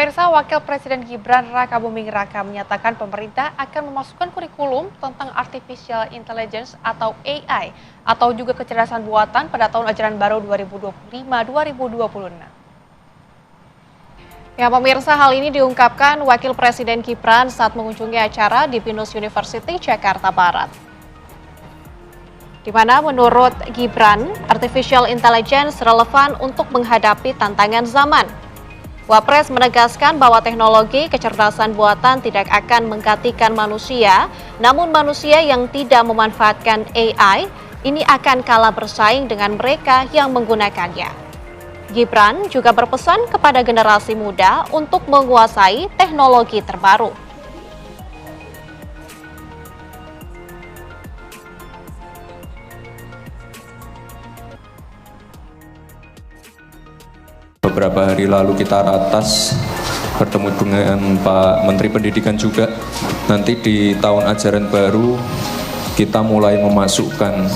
Pemirsa, Wakil Presiden Gibran Rakabuming Raka menyatakan pemerintah akan memasukkan kurikulum tentang Artificial Intelligence atau AI atau juga kecerdasan buatan pada tahun ajaran baru 2025-2026. Ya, pemirsa, hal ini diungkapkan Wakil Presiden Gibran saat mengunjungi acara di Binus University, Jakarta Barat. Di mana menurut Gibran, Artificial Intelligence relevan untuk menghadapi tantangan zaman. Wapres menegaskan bahwa teknologi kecerdasan buatan tidak akan menggantikan manusia, namun manusia yang tidak memanfaatkan AI ini akan kalah bersaing dengan mereka yang menggunakannya. Gibran juga berpesan kepada generasi muda untuk menguasai teknologi terbaru. Beberapa hari lalu kita ratas bertemu dengan Pak Menteri Pendidikan juga. Nanti di tahun ajaran baru kita mulai memasukkan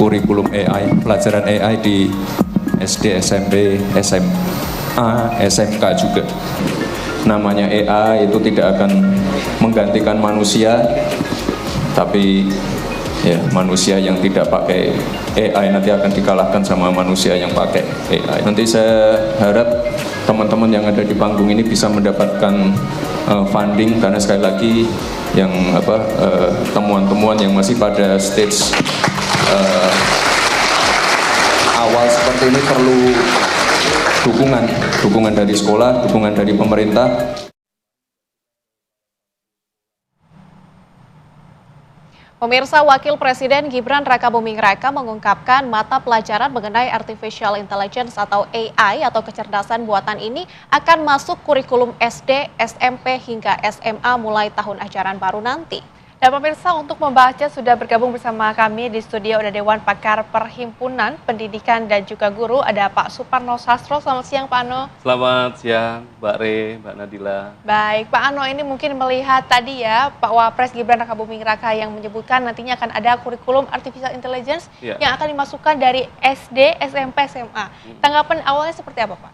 kurikulum AI, pelajaran AI di SD, SMP, SMA, SMK juga. Namanya AI itu tidak akan menggantikan manusia, tapi ya, manusia yang tidak pakai AI nanti akan dikalahkan sama manusia yang pakai AI. Nanti saya harap teman-teman yang ada di panggung ini bisa mendapatkan funding, karena sekali lagi yang temuan-temuan yang masih pada stage awal seperti ini perlu dukungan dari sekolah, dukungan dari pemerintah. Pemirsa, Wakil Presiden Gibran Rakabuming Raka mengungkapkan mata pelajaran mengenai Artificial Intelligence atau AI atau kecerdasan buatan ini akan masuk kurikulum SD, SMP hingga SMA mulai tahun ajaran baru nanti. Dan pemirsa, untuk membahasnya sudah bergabung bersama kami di studio ada Dewan Pakar Perhimpunan Pendidikan dan juga Guru, ada Pak Suparno Sastro. Selamat siang Pak Ano. Selamat siang Mbak Re, Mbak Nadila. Baik, Pak Ano, ini mungkin melihat tadi ya Pak Wapres Gibran Rakabuming Raka yang menyebutkan nantinya akan ada kurikulum Artificial Intelligence yang akan dimasukkan dari SD, SMP, SMA. Tanggapan awalnya seperti apa Pak?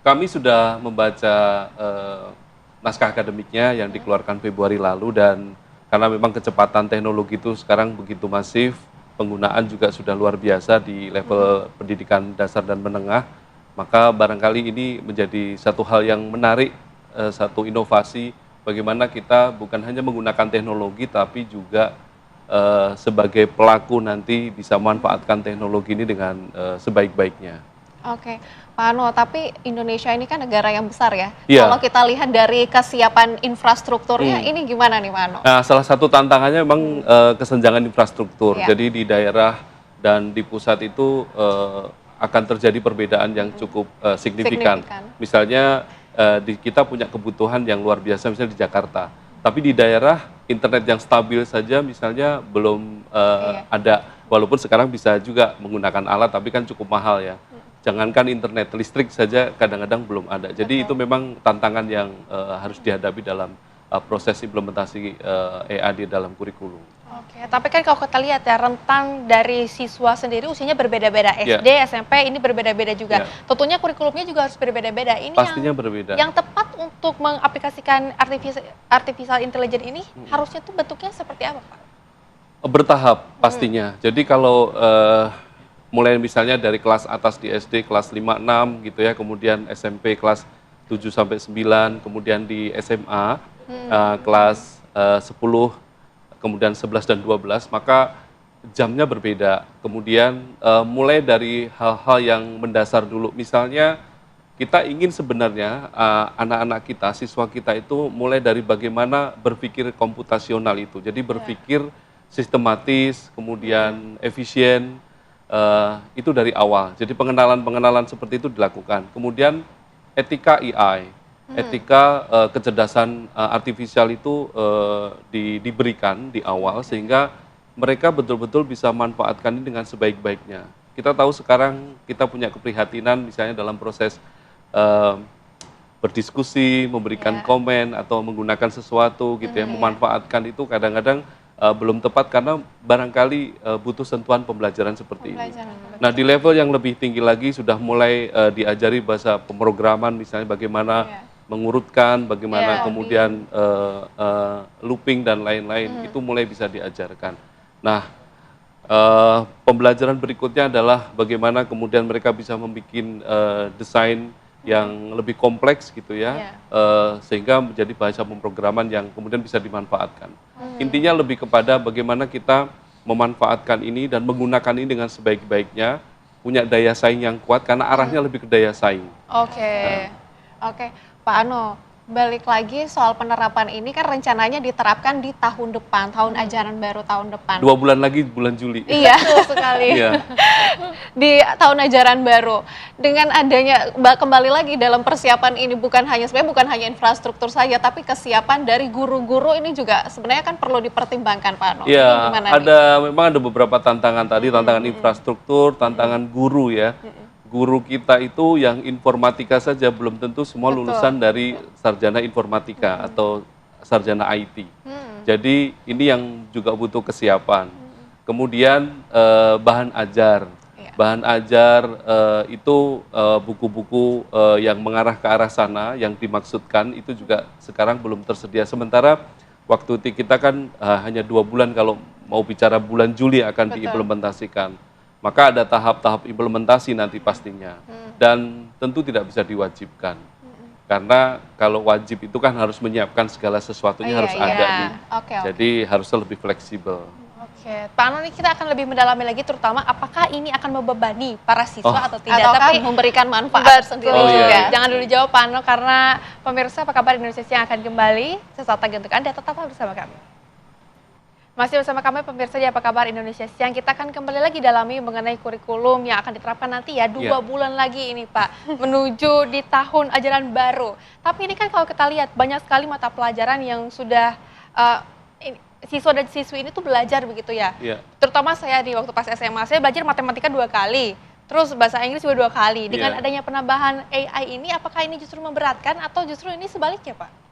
Kami sudah membaca naskah akademiknya yang dikeluarkan Februari lalu, dan karena memang kecepatan teknologi itu sekarang begitu masif, penggunaan juga sudah luar biasa di level pendidikan dasar dan menengah, maka barangkali ini menjadi satu hal yang menarik, satu inovasi bagaimana kita bukan hanya menggunakan teknologi tapi juga sebagai pelaku nanti bisa memanfaatkan teknologi ini dengan sebaik-baiknya. Oke, Pak Ano, tapi Indonesia ini kan negara yang besar ya. Iya. Kalau kita lihat dari kesiapan infrastrukturnya, ini gimana nih Pak Ano? Nah, salah satu tantangannya memang kesenjangan infrastruktur. Iya. Jadi di daerah dan di pusat itu akan terjadi perbedaan yang cukup signifikan. Misalnya kita punya kebutuhan yang luar biasa misalnya di Jakarta. Tapi di daerah internet yang stabil saja misalnya belum ada. Walaupun sekarang bisa juga menggunakan alat, tapi kan cukup mahal ya. Jangankan internet, listrik saja kadang-kadang belum ada. Jadi itu memang tantangan yang harus dihadapi dalam proses implementasi AI di dalam kurikulum. Oke, tapi kan kalau kita lihat ya, rentang dari siswa sendiri usianya berbeda-beda. SD, SMP ini berbeda-beda juga. Tentunya kurikulumnya juga harus berbeda-beda. Ini pastinya berbeda. Yang tepat untuk mengaplikasikan artificial intelligence ini harusnya tuh bentuknya seperti apa Pak? Bertahap pastinya. Jadi kalau mulai misalnya dari kelas atas di SD kelas 5, 6 gitu ya, kemudian SMP kelas 7 sampai 9, kemudian di SMA kelas 10, kemudian 11 dan 12, maka jamnya berbeda. Kemudian mulai dari hal-hal yang mendasar dulu, misalnya kita ingin sebenarnya anak-anak kita, siswa kita itu mulai dari bagaimana berpikir komputasional itu. Jadi berpikir sistematis, kemudian efisien, itu dari awal. Jadi pengenalan seperti itu dilakukan. Kemudian etika AI, etika kecerdasan artifisial itu diberikan di awal sehingga mereka betul-betul bisa manfaatkan ini dengan sebaik-baiknya. Kita tahu sekarang kita punya keprihatinan misalnya dalam proses berdiskusi, memberikan komen atau menggunakan sesuatu gitu ya, memanfaatkan itu kadang-kadang belum tepat karena barangkali butuh sentuhan pembelajaran seperti ini. Pembelajaran, betul. Nah, di level yang lebih tinggi lagi sudah mulai diajari bahasa pemrograman, misalnya bagaimana Iya. mengurutkan, bagaimana Iya, kemudian looping dan lain-lain, itu mulai bisa diajarkan. Nah, pembelajaran berikutnya adalah bagaimana kemudian mereka bisa membuat desain yang lebih kompleks gitu ya, Iya. sehingga menjadi bahasa pemrograman yang kemudian bisa dimanfaatkan. Intinya lebih kepada bagaimana kita memanfaatkan ini dan menggunakan ini dengan sebaik-baiknya, punya daya saing yang kuat karena arahnya lebih ke daya saing. Oke, oke, Pak Ano, balik lagi soal penerapan ini kan rencananya diterapkan di tahun depan, tahun ajaran baru tahun depan. 2 bulan lagi, bulan Juli. Iya, betul sekali. Iya. Di tahun ajaran baru, dengan adanya kembali lagi dalam persiapan ini sebenarnya bukan hanya infrastruktur saja, tapi kesiapan dari guru-guru ini juga sebenarnya kan perlu dipertimbangkan, Pak Ano. Ini Ya, gimana nih? memang ada beberapa tantangan tadi, tantangan infrastruktur, tantangan guru ya. Guru kita itu yang informatika saja belum tentu semua Betul. lulusan dari sarjana informatika atau sarjana IT. Jadi ini yang juga butuh kesiapan. Kemudian bahan ajar. Iya. Bahan ajar itu buku-buku yang mengarah ke arah sana yang dimaksudkan itu juga sekarang belum tersedia. Sementara waktu kita kan hanya 2 bulan kalau mau bicara bulan Juli akan Betul. diimplementasikan. Maka ada tahap-tahap implementasi nanti pastinya. Dan tentu tidak bisa diwajibkan. Karena kalau wajib itu kan harus menyiapkan segala sesuatunya harus Iya. ada nih. Oke. Jadi harusnya lebih fleksibel. Oke, Pak Ano, ini kita akan lebih mendalami lagi terutama apakah ini akan membebani para siswa atau tidak. Ataukah Tapi memberikan manfaat betul tersendiri Oh, iya. juga. Jangan dulu jawab Pak Ano karena pemirsa apa kabar Indonesia yang akan kembali sesaat lagi untuk Anda, tetaplah bersama kami. Masih bersama kami pemirsa di Apa Kabar Indonesia Siang, kita akan kembali lagi dalami mengenai kurikulum yang akan diterapkan nanti ya 2 Iya. bulan lagi ini Pak, menuju di tahun ajaran baru. Tapi ini kan kalau kita lihat banyak sekali mata pelajaran yang sudah siswa dan siswi ini tuh belajar begitu ya. Iya. Terutama saya di waktu pas SMA, saya belajar matematika 2 kali. Terus bahasa Inggris juga 2 kali. Dengan Iya. adanya penambahan AI ini, apakah ini justru memberatkan atau justru ini sebaliknya Pak?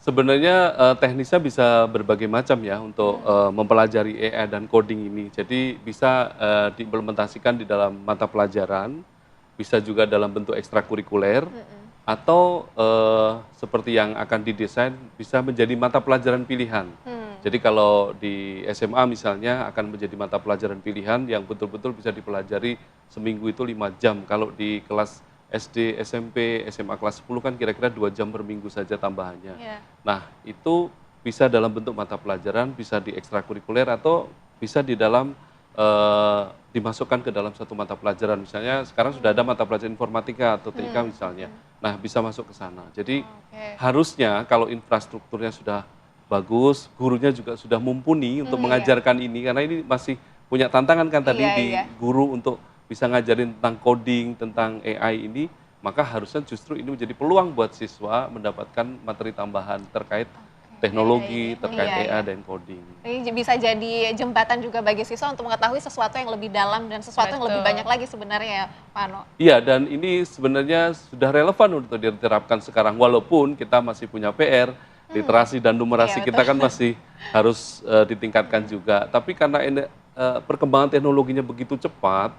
Sebenarnya teknisnya bisa berbagai macam ya untuk mempelajari AI dan coding ini. Jadi bisa diimplementasikan di dalam mata pelajaran, bisa juga dalam bentuk ekstrakurikuler, atau seperti yang akan didesain bisa menjadi mata pelajaran pilihan. Jadi kalau di SMA misalnya akan menjadi mata pelajaran pilihan yang betul-betul bisa dipelajari seminggu itu 5 jam. Kalau di kelas SD, SMP, SMA kelas 10 kan kira-kira 2 jam per minggu saja tambahannya. Iya. Nah, itu bisa dalam bentuk mata pelajaran, bisa di ekstrakurikuler, atau bisa di dalam dimasukkan ke dalam satu mata pelajaran. Misalnya sekarang sudah ada mata pelajaran informatika atau TIK misalnya. Nah, bisa masuk ke sana. Jadi Oke. harusnya kalau infrastrukturnya sudah bagus, gurunya juga sudah mumpuni untuk mengajarkan ini, karena ini masih punya tantangan kan tadi Iya, di iya. guru untuk bisa ngajarin tentang coding, tentang AI ini, maka harusnya justru ini menjadi peluang buat siswa mendapatkan materi tambahan terkait teknologi, terkait Iya, AI dan coding. Ini bisa jadi jembatan juga bagi siswa untuk mengetahui sesuatu yang lebih dalam dan sesuatu yang lebih Betul. banyak lagi sebenarnya ya, Pak Ano. Iya, dan ini sebenarnya sudah relevan untuk diterapkan sekarang, walaupun kita masih punya PR, literasi dan numerasi Iya, kita kan masih harus ditingkatkan juga. Tapi karena perkembangan teknologinya begitu cepat,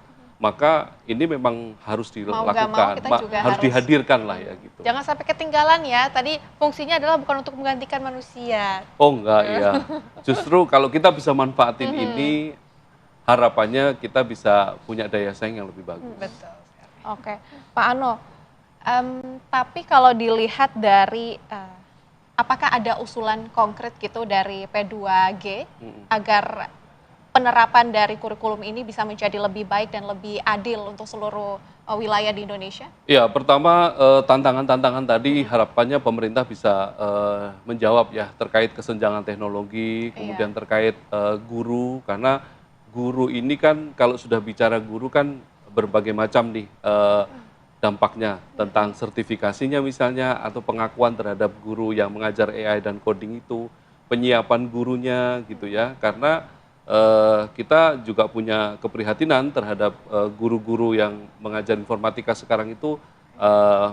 maka ini memang harus Mau nggak mau dilakukan, kita juga harus harus- dihadirkan lah ya gitu. Jangan sampai ketinggalan ya. Tadi fungsinya adalah bukan untuk menggantikan manusia. Oh enggak, iya. Justru kalau kita bisa manfaatin ini, harapannya kita bisa punya daya saing yang lebih bagus. Betul. Oke, Pak Ano. Tapi kalau dilihat dari apakah ada usulan konkret gitu dari P2G agar penerapan dari kurikulum ini bisa menjadi lebih baik dan lebih adil untuk seluruh wilayah di Indonesia? Ya, pertama tantangan-tantangan tadi harapannya pemerintah bisa menjawab ya terkait kesenjangan teknologi, kemudian terkait guru, karena guru ini kan kalau sudah bicara guru kan berbagai macam nih dampaknya tentang sertifikasinya misalnya, atau pengakuan terhadap guru yang mengajar AI dan coding itu, penyiapan gurunya gitu ya, karena kita juga punya keprihatinan terhadap guru-guru yang mengajar informatika sekarang itu,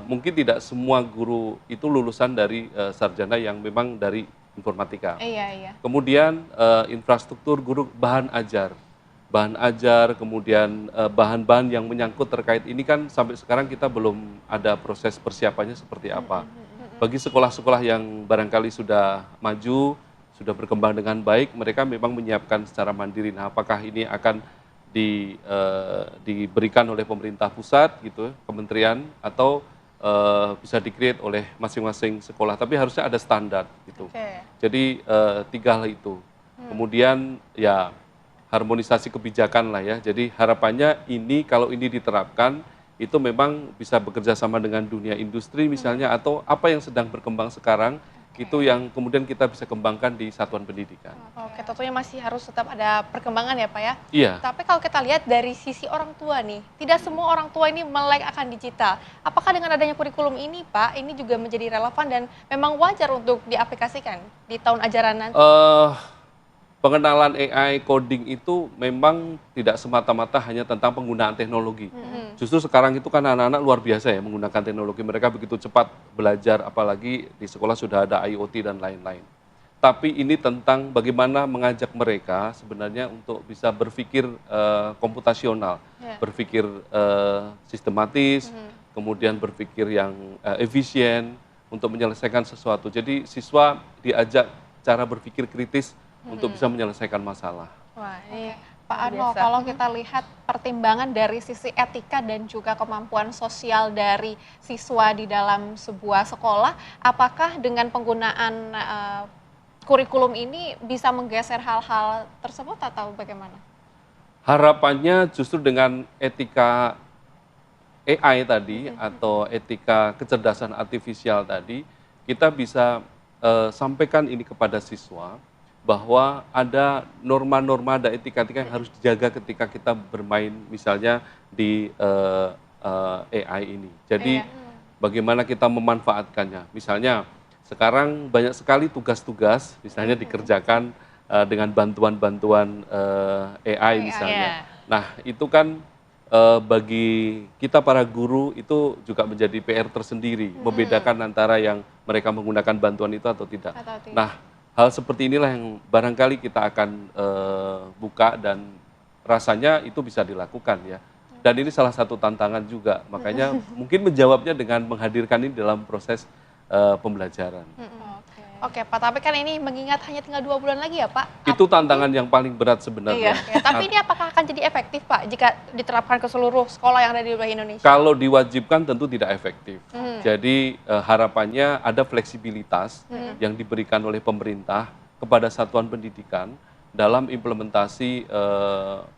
mungkin tidak semua guru itu lulusan dari sarjana yang memang dari informatika. Iya. Kemudian infrastruktur guru bahan ajar, kemudian bahan-bahan yang menyangkut terkait ini kan sampai sekarang kita belum ada proses persiapannya seperti apa. Bagi sekolah-sekolah yang barangkali sudah maju, sudah berkembang dengan baik, mereka memang menyiapkan secara mandiri. Nah, apakah ini akan diberikan oleh pemerintah pusat, gitu, kementerian, atau bisa di-create oleh masing-masing sekolah? Tapi harusnya ada standar, gitu. Jadi 3 hal itu. Kemudian ya harmonisasi kebijakan lah ya. Jadi harapannya ini kalau ini diterapkan itu memang bisa bekerja sama dengan dunia industri misalnya atau apa yang sedang berkembang sekarang itu yang kemudian kita bisa kembangkan di satuan pendidikan. Oke, tentunya masih harus tetap ada perkembangan ya Pak ya. Iya. Tapi kalau kita lihat dari sisi orang tua nih, tidak semua orang tua ini melek akan digital. Apakah dengan adanya kurikulum ini Pak, ini juga menjadi relevan dan memang wajar untuk diaplikasikan di tahun ajaran nanti? Pengenalan AI coding itu memang tidak semata-mata hanya tentang penggunaan teknologi. Justru sekarang itu kan anak-anak luar biasa ya menggunakan teknologi. Mereka begitu cepat belajar, apalagi di sekolah sudah ada IoT dan lain-lain. Tapi ini tentang bagaimana mengajak mereka sebenarnya untuk bisa berpikir komputasional, berpikir sistematis, kemudian berpikir yang efisien untuk menyelesaikan sesuatu. Jadi siswa diajak cara berpikir kritis untuk bisa menyelesaikan masalah. Wah, ini Pak Ano, kalau kita lihat pertimbangan dari sisi etika dan juga kemampuan sosial dari siswa di dalam sebuah sekolah, apakah dengan penggunaan kurikulum ini bisa menggeser hal-hal tersebut atau bagaimana? Harapannya justru dengan etika AI tadi atau etika kecerdasan artifisial tadi, kita bisa sampaikan ini kepada siswa, bahwa ada norma-norma, ada etika-etika yang harus dijaga ketika kita bermain misalnya di AI ini. Jadi bagaimana kita memanfaatkannya. Misalnya sekarang banyak sekali tugas-tugas misalnya dikerjakan dengan bantuan-bantuan AI misalnya. Nah itu kan bagi kita para guru itu juga menjadi PR tersendiri, membedakan antara yang mereka menggunakan bantuan itu atau tidak. Nah, hal seperti inilah yang barangkali kita akan buka dan rasanya itu bisa dilakukan ya. Dan ini salah satu tantangan juga, makanya mungkin menjawabnya dengan menghadirkan ini dalam proses pembelajaran. Oke Pak, tapi kan ini mengingat hanya tinggal 2 bulan lagi ya Pak? Itu tantangan yang paling berat sebenarnya. Iya, tapi ini apakah akan jadi efektif Pak jika diterapkan ke seluruh sekolah yang ada di wilayah Indonesia? Kalau diwajibkan tentu tidak efektif. Jadi harapannya ada fleksibilitas yang diberikan oleh pemerintah kepada satuan pendidikan dalam implementasi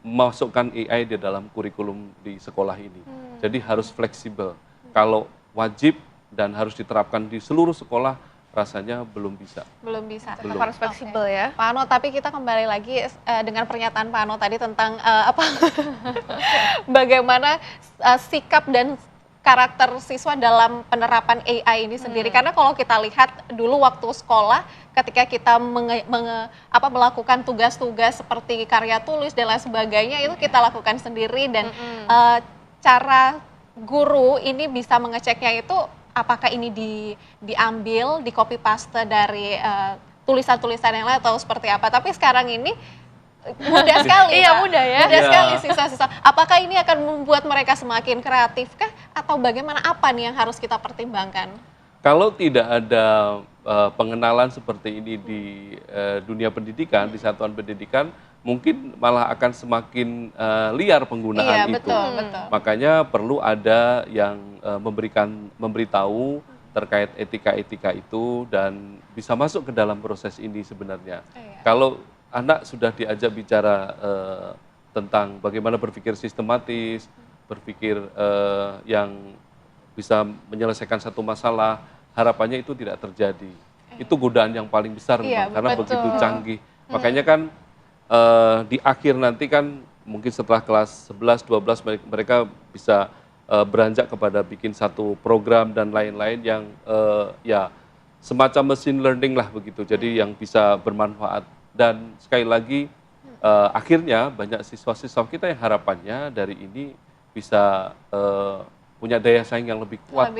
memasukkan AI di dalam kurikulum di sekolah ini. Jadi harus fleksibel. Kalau wajib dan harus diterapkan di seluruh sekolah, rasanya belum bisa. Belum bisa. Belum. Harus fleksibel ya. Pak Ano, tapi kita kembali lagi dengan pernyataan Pak Ano tadi tentang bagaimana sikap dan karakter siswa dalam penerapan AI ini sendiri. Karena kalau kita lihat dulu waktu sekolah, ketika kita melakukan tugas-tugas seperti karya tulis dan lain sebagainya, itu kita lakukan sendiri dan cara guru ini bisa mengeceknya itu apakah ini diambil, di copy paste dari tulisan-tulisan yang lain atau seperti apa. Tapi sekarang ini mudah sekali. Iya, Pak. mudah ya. Mudah sekali siswa-siswa. Apakah ini akan membuat mereka semakin kreatif kah? Atau bagaimana, apa nih yang harus kita pertimbangkan? Kalau tidak ada pengenalan seperti ini di dunia pendidikan, di satuan pendidikan, mungkin malah akan semakin liar penggunaan itu. Betul. Makanya perlu ada yang memberitahu terkait etika-etika itu dan bisa masuk ke dalam proses ini sebenarnya. Kalau anak sudah diajak bicara tentang bagaimana berpikir sistematis, berpikir yang bisa menyelesaikan satu masalah, harapannya itu tidak terjadi. Itu godaan yang paling besar memang, karena begitu canggih. Makanya kan di akhir nanti kan mungkin setelah kelas 11, 12 mereka bisa beranjak kepada bikin satu program dan lain-lain yang ya semacam machine learning lah begitu. Jadi yang bisa bermanfaat dan sekali lagi akhirnya banyak siswa-siswa kita yang harapannya dari ini bisa punya daya saing yang lebih kuat,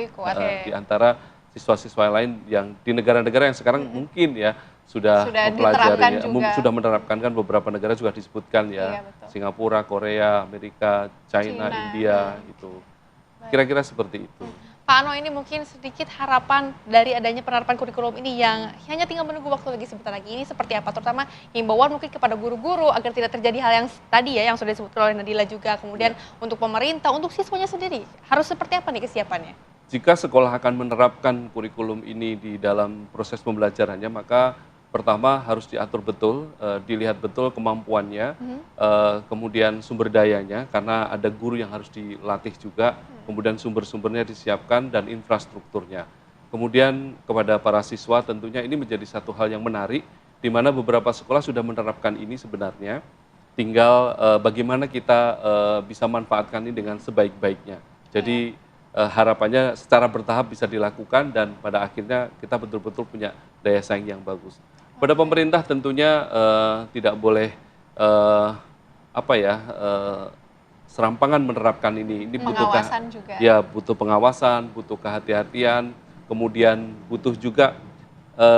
di antara siswa-siswa lain yang di negara-negara yang sekarang mungkin ya sudah diterapkan mempelajari, juga. sudah menerapkan kan beberapa negara juga disebutkan ya, Iya, betul. Singapura, Korea, Amerika, China, India gitu. Kira-kira seperti itu. Pak Ano, ini mungkin sedikit harapan dari adanya penerapan kurikulum ini yang hanya tinggal menunggu waktu lagi sebentar lagi. Ini seperti apa? Terutama himbauan mungkin kepada guru-guru agar tidak terjadi hal yang tadi ya yang sudah disebutkan oleh Nadila juga. Kemudian untuk pemerintah, untuk siswanya sendiri harus seperti apa nih kesiapannya? Jika sekolah akan menerapkan kurikulum ini di dalam proses pembelajarannya, maka pertama harus diatur betul, dilihat betul kemampuannya, kemudian sumber dayanya, karena ada guru yang harus dilatih juga, kemudian sumber-sumbernya disiapkan dan infrastrukturnya. Kemudian kepada para siswa tentunya ini menjadi satu hal yang menarik, di mana beberapa sekolah sudah menerapkan ini sebenarnya, tinggal bagaimana kita bisa manfaatkan ini dengan sebaik-baiknya. Jadi harapannya secara bertahap bisa dilakukan dan pada akhirnya kita betul-betul punya daya saing yang bagus. Pada pemerintah tentunya tidak boleh serampangan menerapkan ini. Ini Pengawasan juga. Ya, butuh pengawasan, butuh kehati-hatian, kemudian butuh juga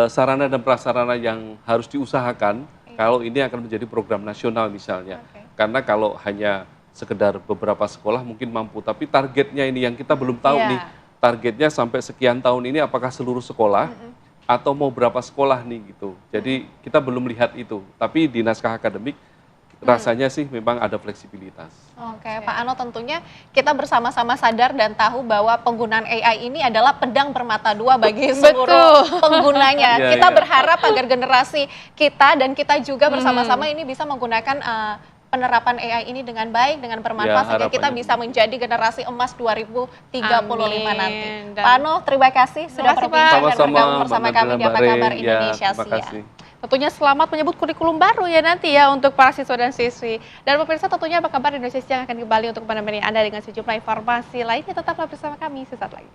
sarana dan prasarana yang harus diusahakan kalau ini akan menjadi program nasional misalnya. Karena kalau hanya sekedar beberapa sekolah mungkin mampu, tapi targetnya ini yang kita belum tahu nih. Targetnya sampai sekian tahun ini apakah seluruh sekolah atau mau berapa sekolah nih gitu. Jadi kita belum lihat itu. Tapi di naskah akademik rasanya sih memang ada fleksibilitas. Oke, Pak Ano, tentunya kita bersama-sama sadar dan tahu bahwa penggunaan AI ini adalah pedang bermata dua bagi seluruh penggunanya. Kita berharap agar generasi kita dan kita juga bersama-sama ini bisa menggunakan penerapan AI ini dengan baik, dengan bermanfaat, sehingga kita bisa menjadi generasi emas 2035 nanti. Pak Ano, terima kasih sudah berbincang dan bergabung bersama kami di Apa Kabar Indonesia Siang. Tentunya selamat menyebut kurikulum baru ya nanti ya untuk para siswa dan siswi. Dan pemirsa, tentunya Apa Kabar Indonesia Siang akan kembali untuk menemani Anda dengan sejumlah informasi lainnya. Tetaplah bersama kami sesaat lagi.